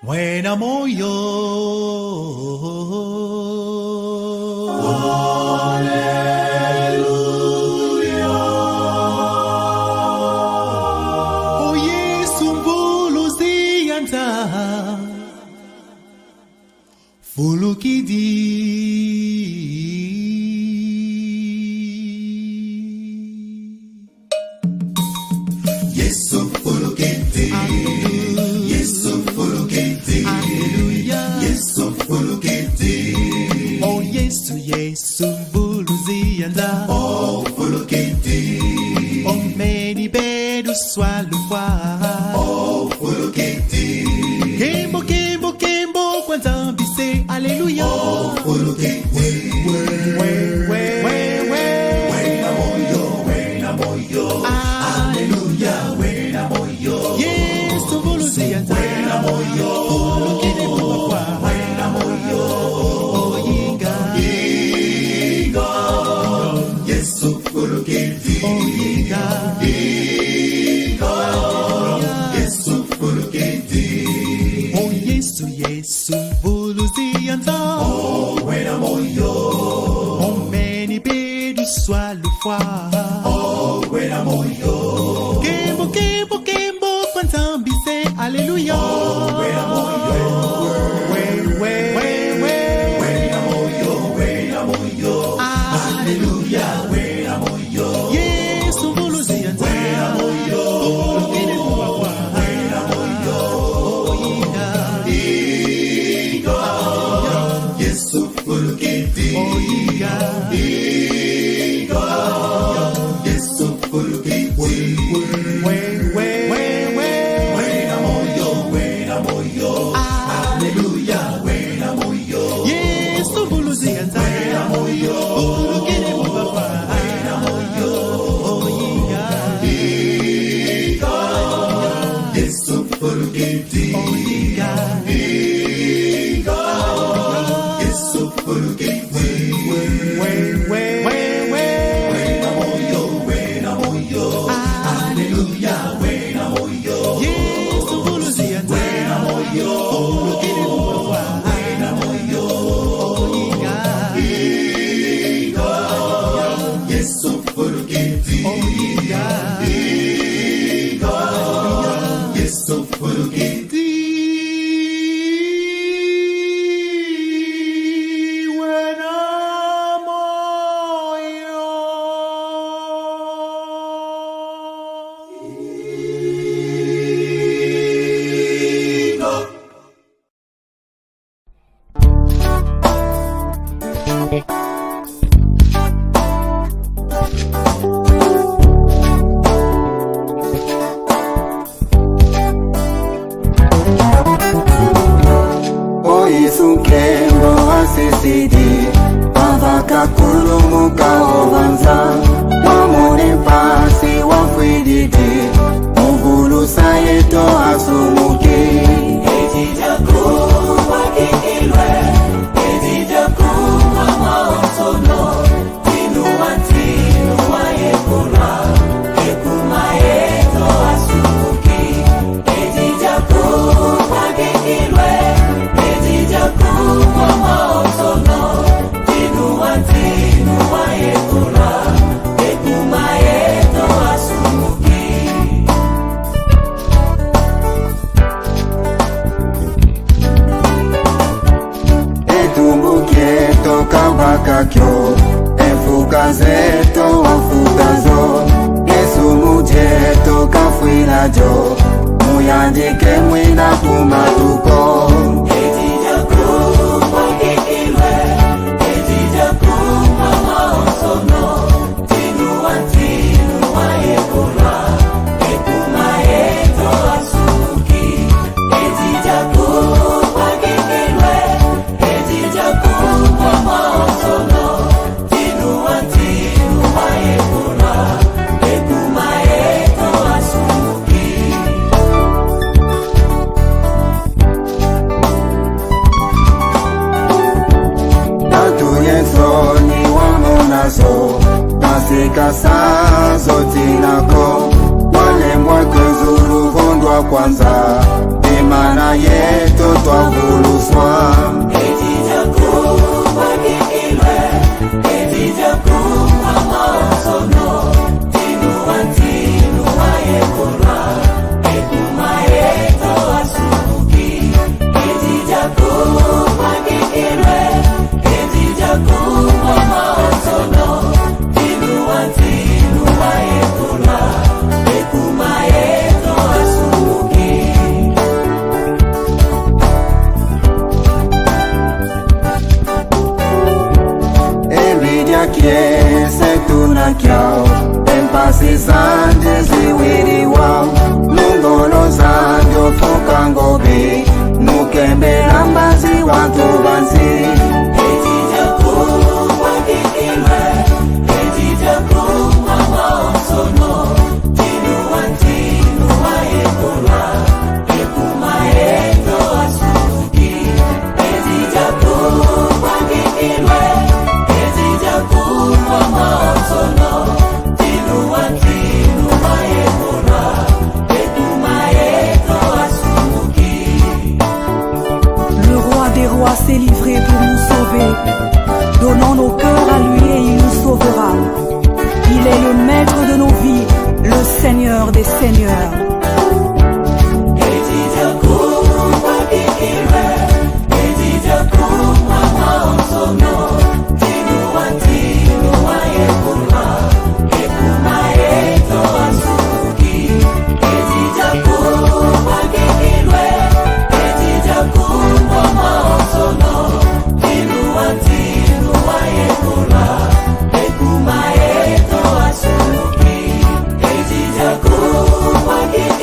wena moyo. Haleluya. O Yesu mbuluzi yanta fulukidi. Yesu fulukidi. Yesu fulukidi. Yesu fulukidi. Oh Yesu, Yesu mbuluzi yanta Oh fulukidi. oh meni bedu swalufwa Oh fulukidi. Kembo, kembo, kembo kwanza mbise Alleluia. Oh fulukidi. Wena moyo, wena moyo. Haleluya, wena moyo. Yesu mbuluzi yanta Wena moyo. fulukidi mbukwa Wena moyo. oh yinga Ingo. Yesu fulukidi. oh yinga Ingo. Yesu fulukidi. oh Yesu, Yesu mbuluzi yanta Oh wena moyo. oh meni bedu swalufwa Oh wena moyo. Kembo, kembo, kembo kwanza mbise Alleluia. Wena moyo. Wena moyo, wena moyo. Haleluya, wena moyo. Yesu mbuluzi yanta Wena moyo. fulukidi mbukwa Wena moyo. oh yinga Ingo. Yesu fulukidi. oh yinga Ingo. Yesu fulukidi. Wena moyo, wena moyo. Haleluya, wena moyo. Yesu mbuluzi yanta Wena moyo. fulukidi mbukwa Wena moyo. oh yinga Ingo. Yesu fulukidi. oh yinga Ingo. Yesu fulukidi. Wena moyo, wena moyo. Haleluya, wena moyo. Yesu mbuluzi yanta Wena moyo. fulukidi mbukwa Wena moyo. oh yinga Ingo. Yesu fulukidi. oh yinga Ingo. Yesu fulukidi. wena moyo. O Yesu kembo asisidi avaka kulumuka ovanza wamure pasi wafwididi muvulusa yeto asumuki etumbukie toka bakakyo enfukazeto wafukazo Yesu muje toka fwilajo muyandike mwina kumatuko Sikasa zotinako wale mwake zuru vondwa kwanza imana yeto twavuluswa kiese tunakyao empasi zanje ziwiriwa nungolo zanjo foka ngobe nukembela mbazi wantu banzi s'est livré pour nous sauver. Donnons nos cœurs à lui et il nous sauvera. Il est le maître de nos vies, le Seigneur des seigneurs. Again.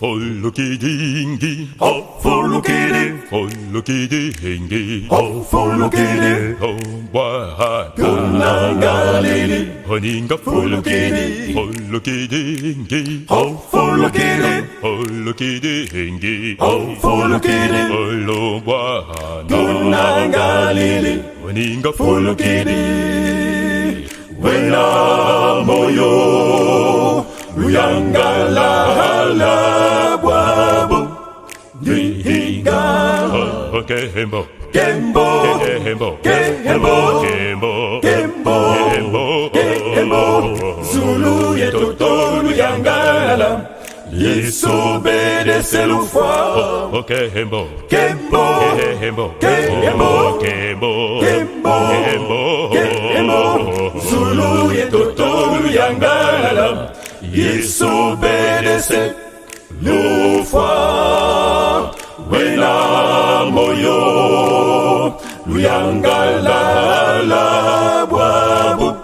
Follow-ki-dingi, oh, follow-ki-ding, follow-ki-dingi, oh, follow-ki-ding, oh, why, Gunangalili, Honinga, follow-ki-ding, follow-ki-dingi, oh, follow-ki-ding, follow-ki-dingi, oh, follow-ki-ding, follow, why, Gunangalili, Honinga, follow-ki-ding, Wena moyo, Uyangala bwabo Dihiga Kembo Kembo Kembo Kembo Kembo Kembo Kembo Zulu yetotolu yangala Yesu obedece l'ufwa Kembo Kembo Kembo Kembo Kembo Kembo Kembo Zulu yetotolu yangala Yesu obedece l'ufwa Wena moyo Luyangala bwabu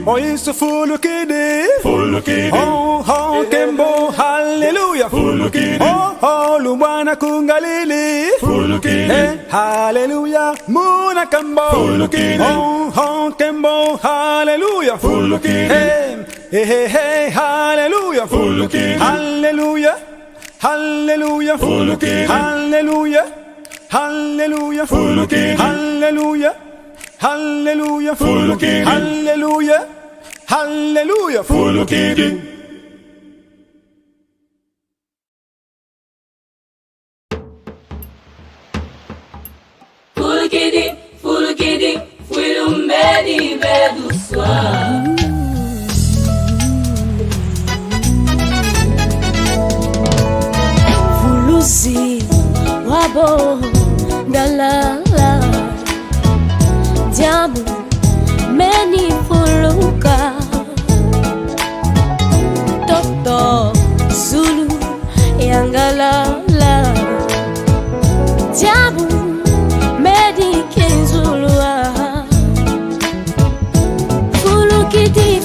Oh, Yesu follow-ki-di Follow-ki-di Oh, Kembo, hallelujah Follow-ki-di Oh, Luwana kungalili Follow-ki-di Hallelujah Muna Kembo Follow-ki-di Oh, Kembo, hallelujah Follow-ki-di Hey, hallelujah Follow-ki-di Hallelujah Hallelujah Follow-ki-di Hallelujah Hallelujah Follow-ki-di Hallelujah Hallelujah Follow-ki-di Hallelujah Hallelujah Follow-ki-di Follow-ki-di, fui lumbeni bedu soir. Fuluzi wabo dalala Diamu meni fuluka Toto Zulu yangalala Diamu meni kenzulua Fulukidi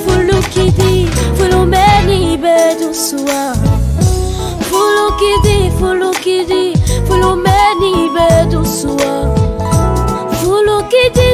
fulumeni bedusua Fulukidi fulumeni bedusua Fulukidi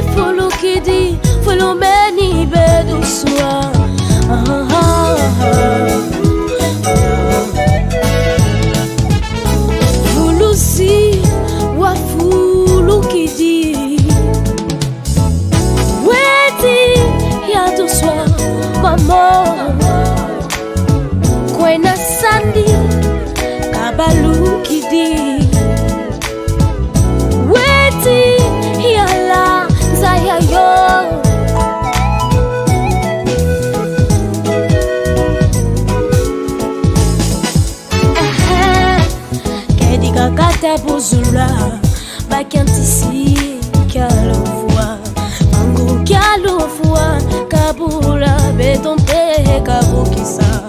buzula bakantisi kalofua mangu kalofua kabula betompe kabukisa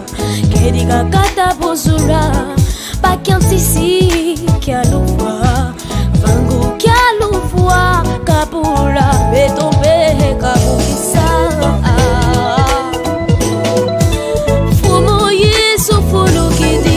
kediga kata buzula bakantisi kalofua mangu kalofua kabula betompe kabukisa fumo yesu fulukidi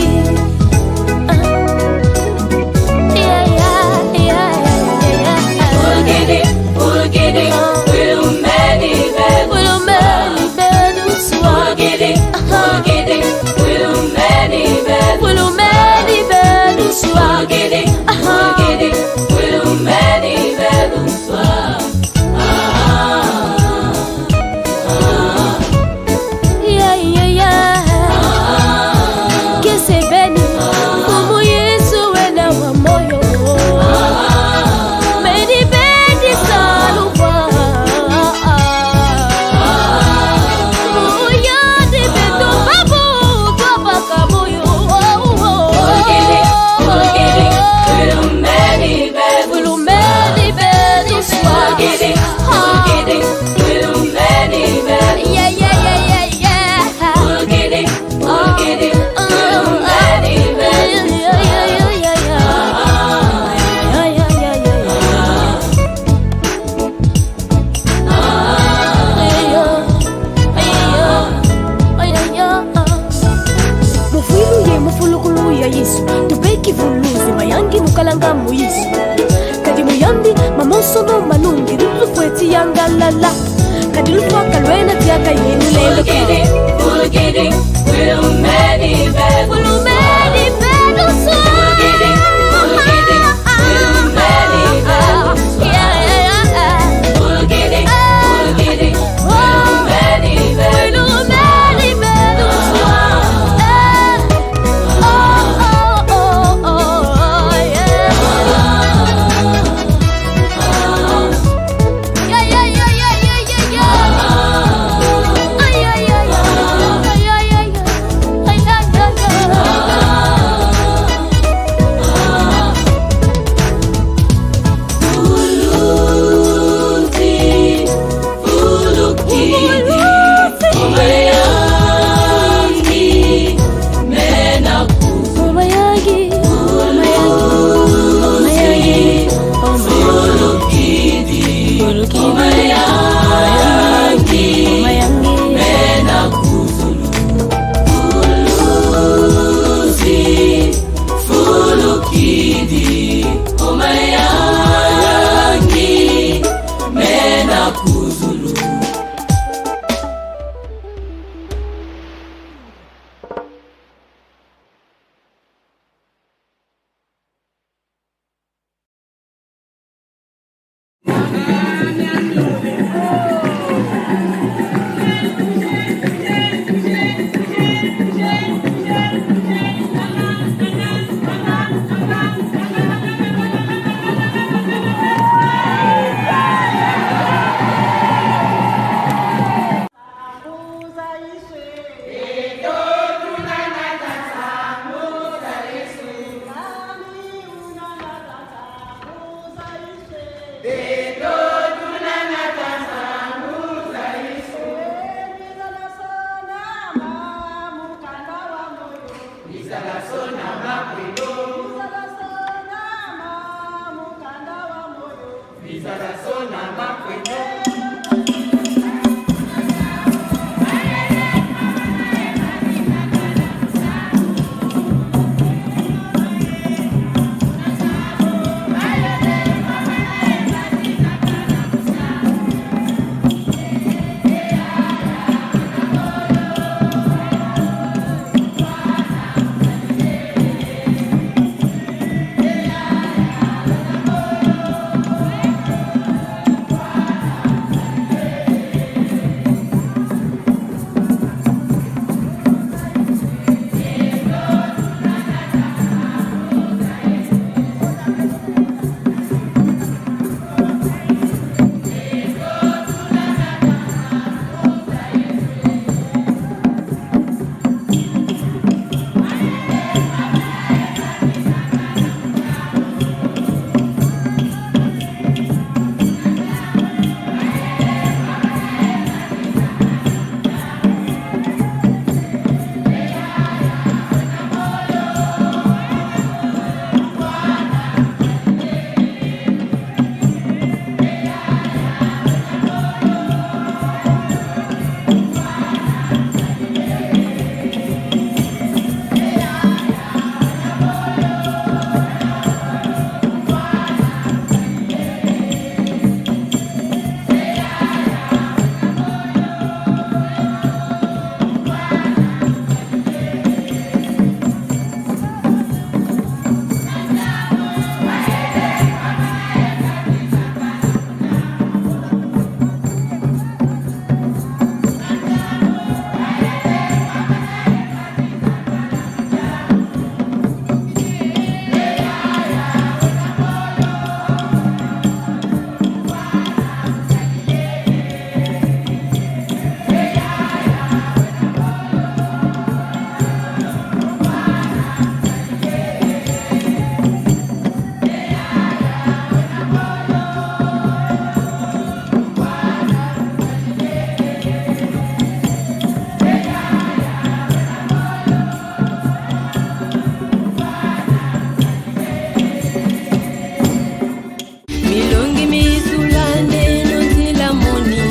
Milongi misulande nonzila moni.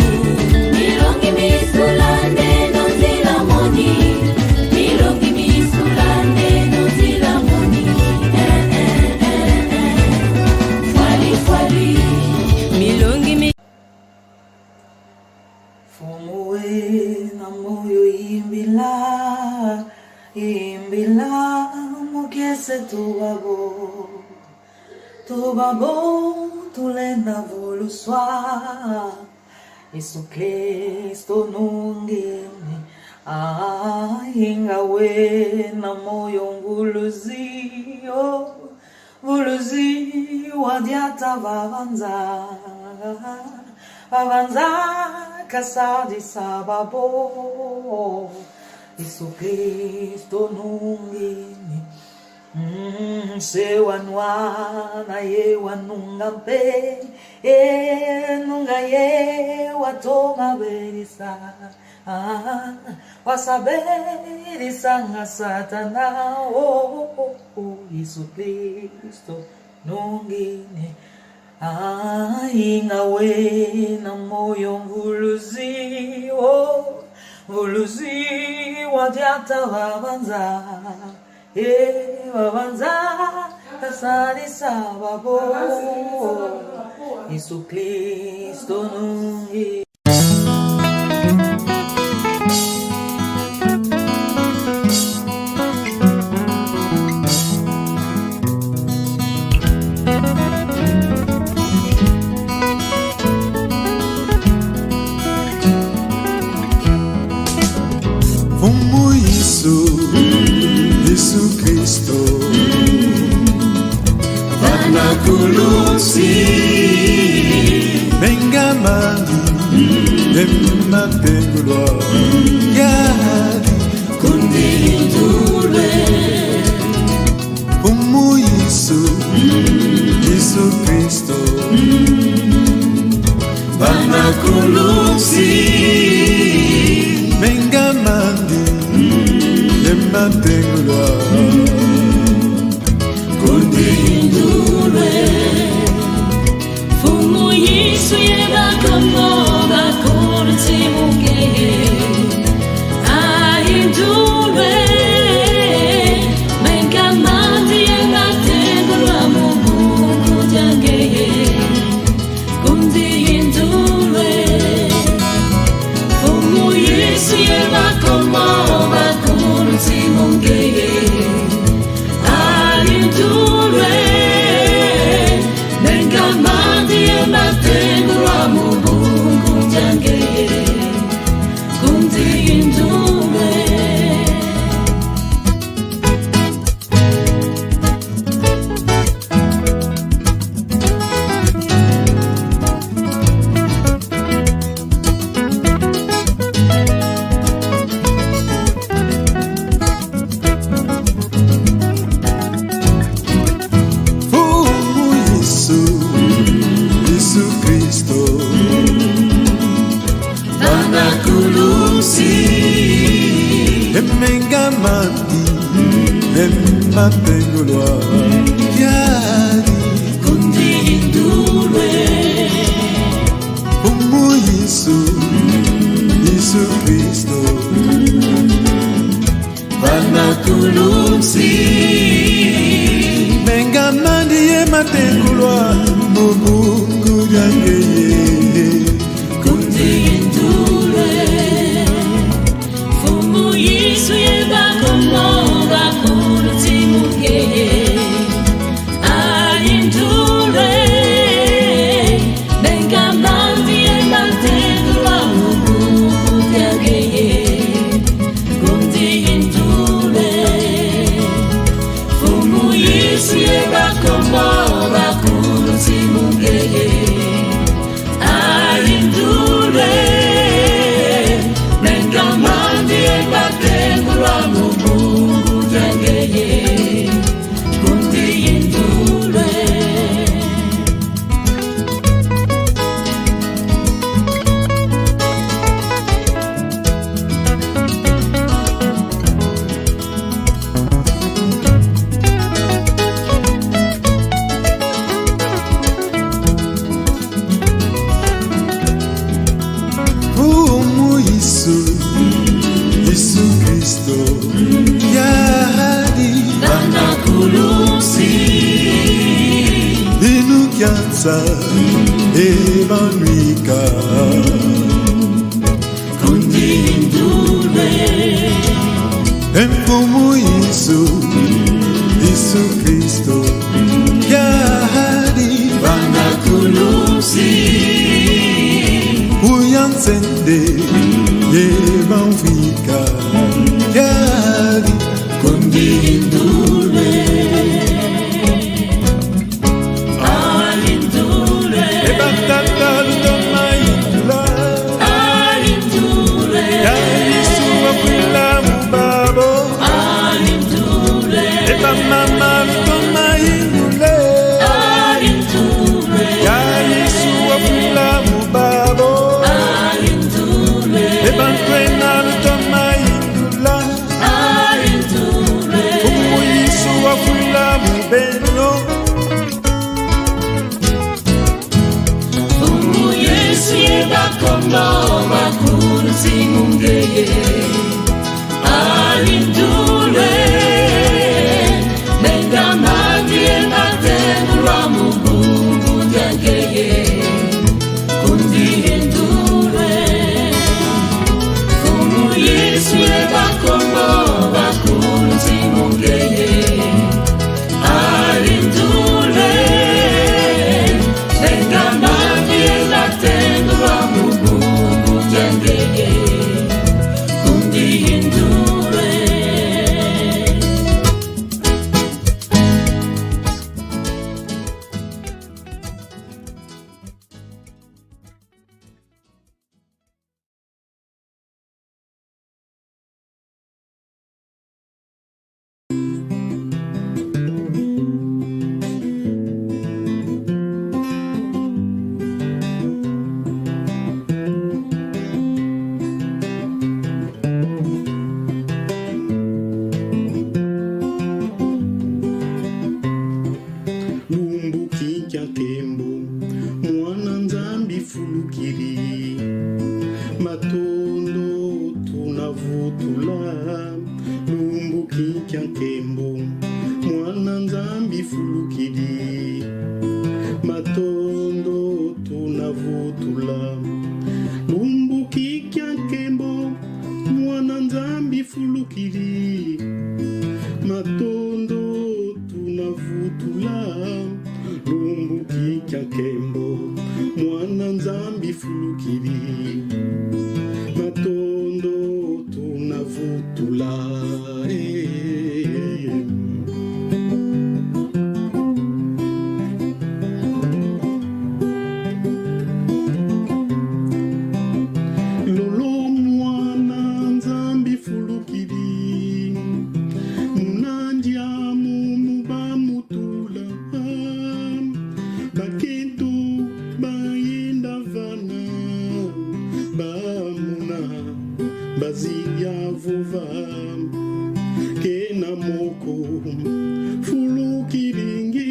Milongi misulande nonzila moni. Milongi misulande nonzila moni. Fwali fwali. Milongi mi Fumuwe na moyo imbila, imbila mukese tubabo tulenda volu soir. Yesu Kristo nungini, ingawe na moyo nguluzi wadiata vavanza kasadi sababo. Yesu Kristo nungini, se wanwana ye wanunga mpe, nunga ye watoma berisa, wasaberisa nga satana. Yesu Kristo nungini, ingawe na moyo nguluzi wadiata vavanza, vavanza kasari sababo. Yesu Kristo nungi. Fumu Yesu Kristo Vanakulusi Bengamani Dematengulwa Yari Kundindule Fumu Yesu Kristo Vanakulusi Bengamani Dematengulwa Kundindule Fumu Yesu yebakomo bakurti mukeye. Aindule mengamandi yebatengulwa mubuku jangeye. Kundindule Fumu Yesu yebakomo bakurti mukeye. Aindule mengamandi yebatengulwa mubuku jangeye. Kundindule Fumu Yesu Kristo Vanakulusi Bengamani Dematengulwa Yari Kundindule Fumu Yesu Kristo Vanakulusi Bengamani Yematengulwa Mubuku jangeye. Kundindule Fumu Yesu yebakomo bakurti mukeye. Aindule mengamandi yebatengulwa mubuku jangeye. Kundindule Fumu Yesu yebakomo bakurti mukeye. confiança ebanuika kundindule emfumo Yesu Kristo yahadi banga kulumsi uyansende ebanfika yahadi kundindule alindule ebatata lutomaila alindule Yesu wakwila mubabo alindule ebamama lutomaila alindule Yesu wakwila mubabo alindule ebantwena lutomaila alindule Yesu wakwila mubeno Yesu yebakombo bakulu simungeye alindule bengamati ematengulwa mugungu njengeye kundindule Yesu yebakombo bakulu simungeye alindule bengamati ematengulwa mugungu njengeye kundindule lumbuki kyankembo mwana nzambi fulukiri matondo tunavutula lumbuki kyankembo mwana nzambi fulukiri matondo tunavutula lumbuki kyankembo mwana nzambi fulukiri matondo tunavutula lumbuki kyankembo mwana nzambi fulukiri matondo tunavutula lolo mwana nzambi fulukiri munandiamu mubamutula baketo bayenda vana bamuna bazia vova kena moko fulukiringi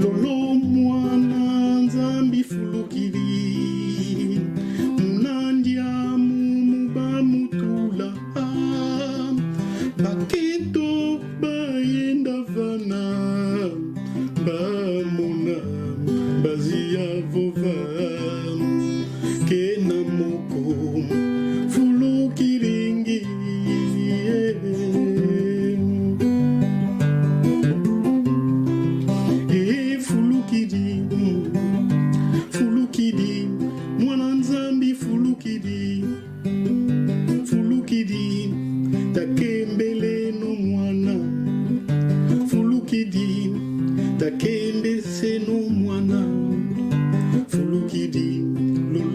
lolo mwana nzambi fulukiri munandiamu mubamutula baketo bayenda vana bamona bazia vova kena moko fulukiringi fulukidi mwana nzambi fulukidi takembele no mwana fulukidi takembese no mwana fulukidi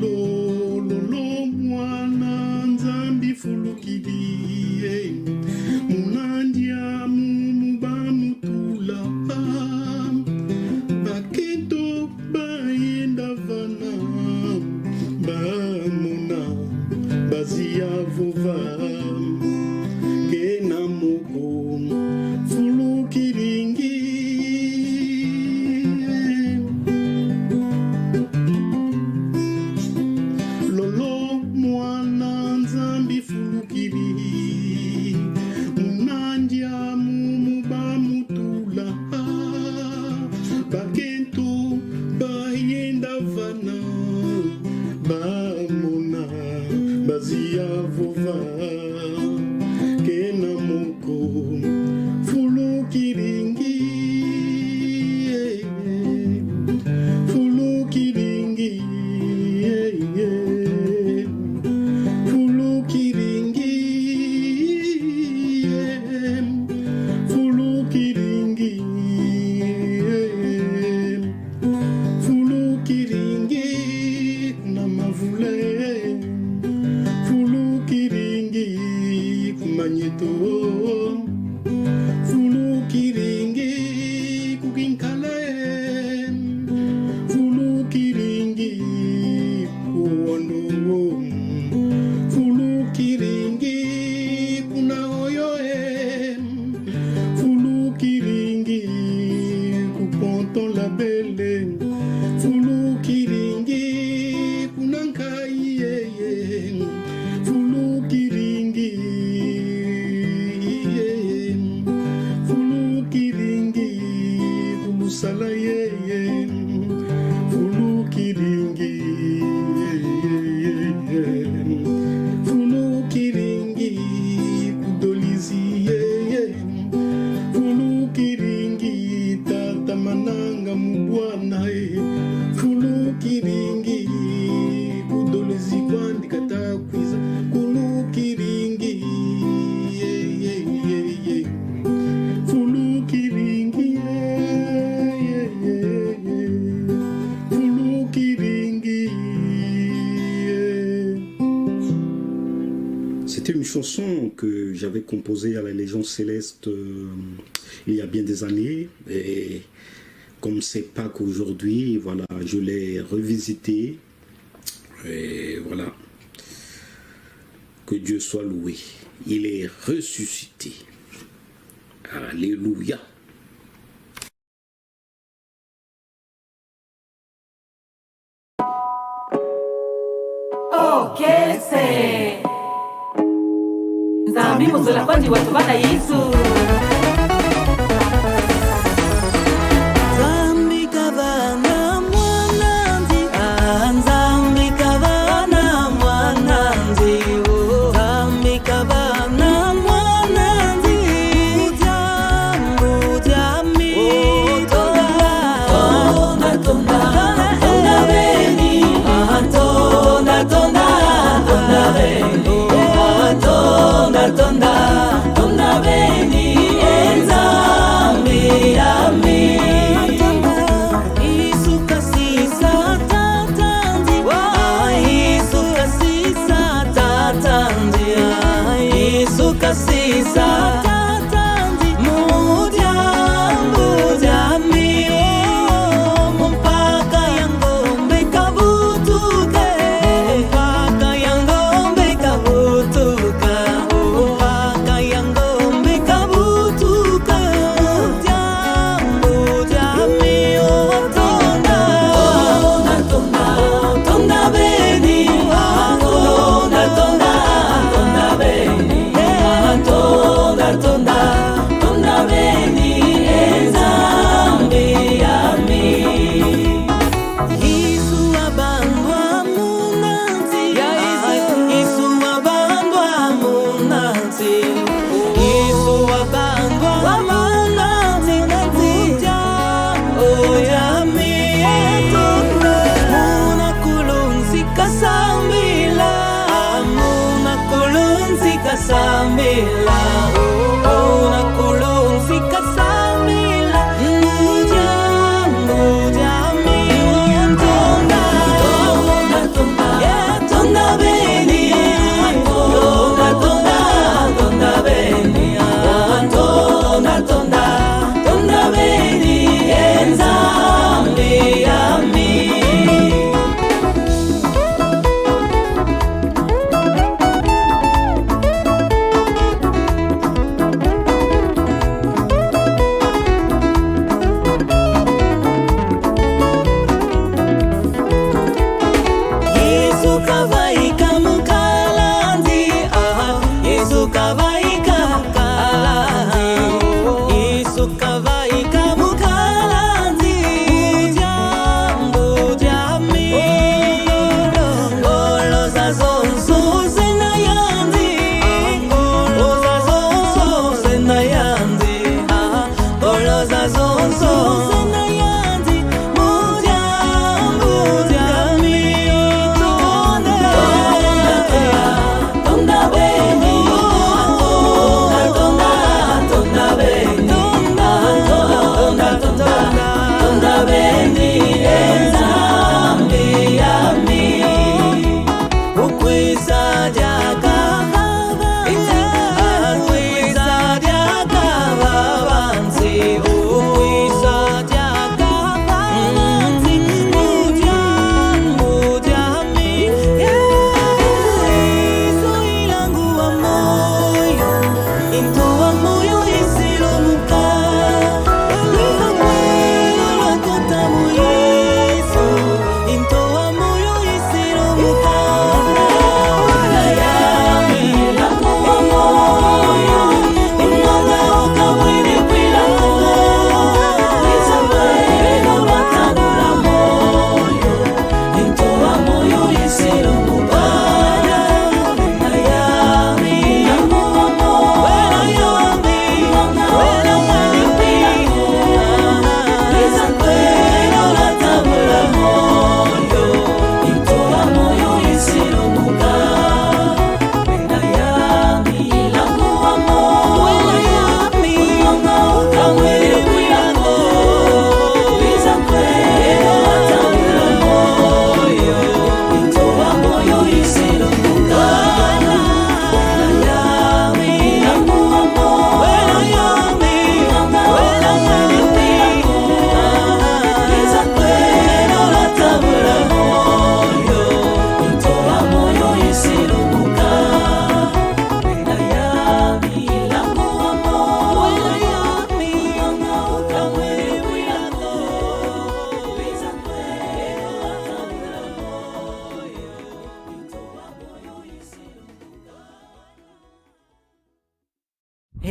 lolo mwana nzambi fulukidi munandiamu mubamutula baketo bayenda vana bamona bazia vova kena moko fulukiringi chanson que j'avais composée à la Légion Céleste il y a bien des années. Et comme c'est Pâques aujourd'hui, voilà, je l'ai revisitée. Et voilà. Que Dieu soit loué. Il est ressuscité. Alléluia. Kese Nzambi muzula kwandi watu bana Yesu Nzambi kavana mwananzi Nzambi kavana mwananzi Nzambi kavana mwananzi Mujami Tonda Tonda beni Tonda Tonda Tonda beni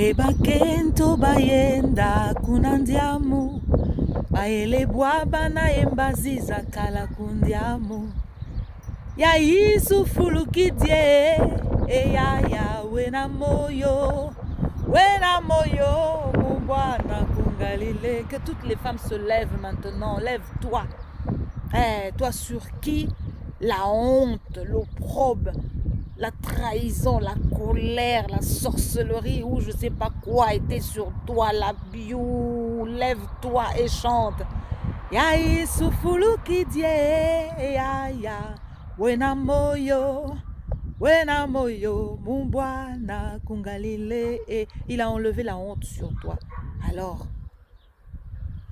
Yeba kento bayenda kunandiamu Aele bwaba na embaziza kala kundiamu Ya isu fulukidie ya wena moyo Mubwana kungalile. Que toutes les femmes se lèvent maintenant. Lève-toi. Toi sur qui la honte, l'opprobre, la trahison, la colère, la sorcellerie ou je sais pas quoi était sur toi, la biou. Lève-toi et chante. Ya isu fulukidie ya wena moyo Mubwana kungalile. Et il a enlevé la honte sur toi. Alors,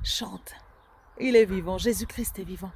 chante. Il est vivant. Jésus-Christ est vivant.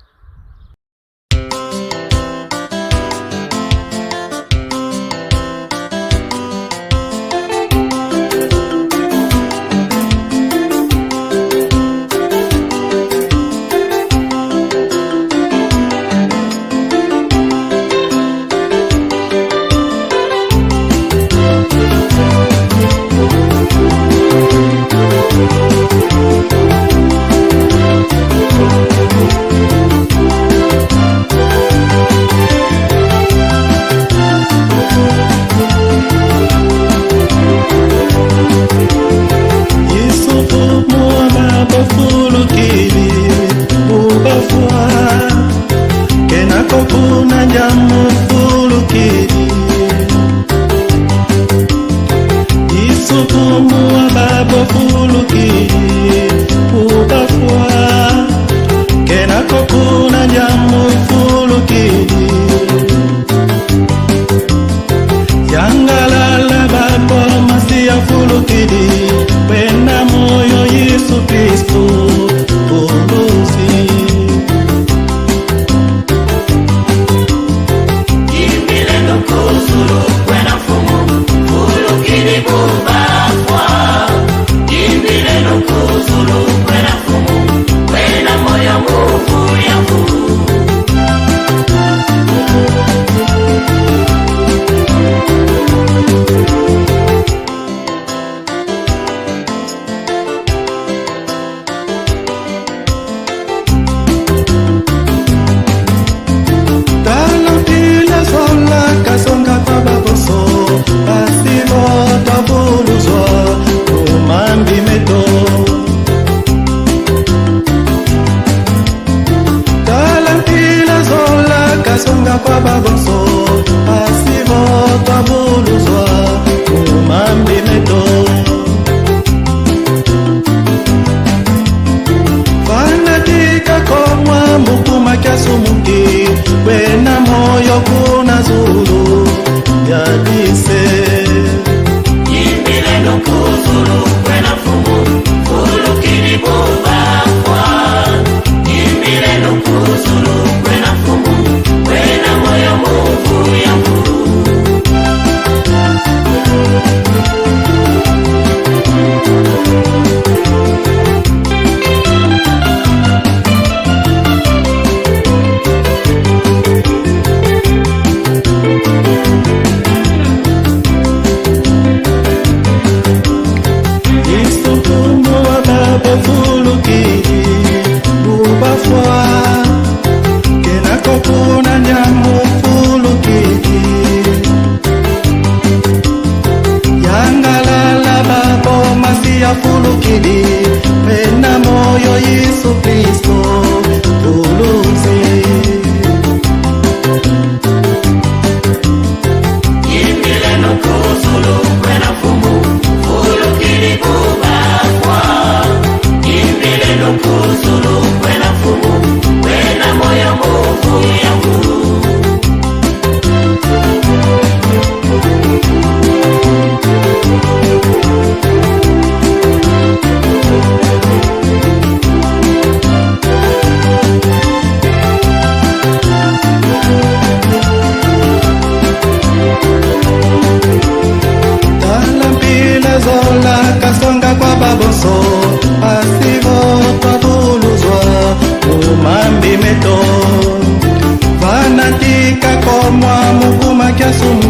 Fanatika komwa mukuma kiasumu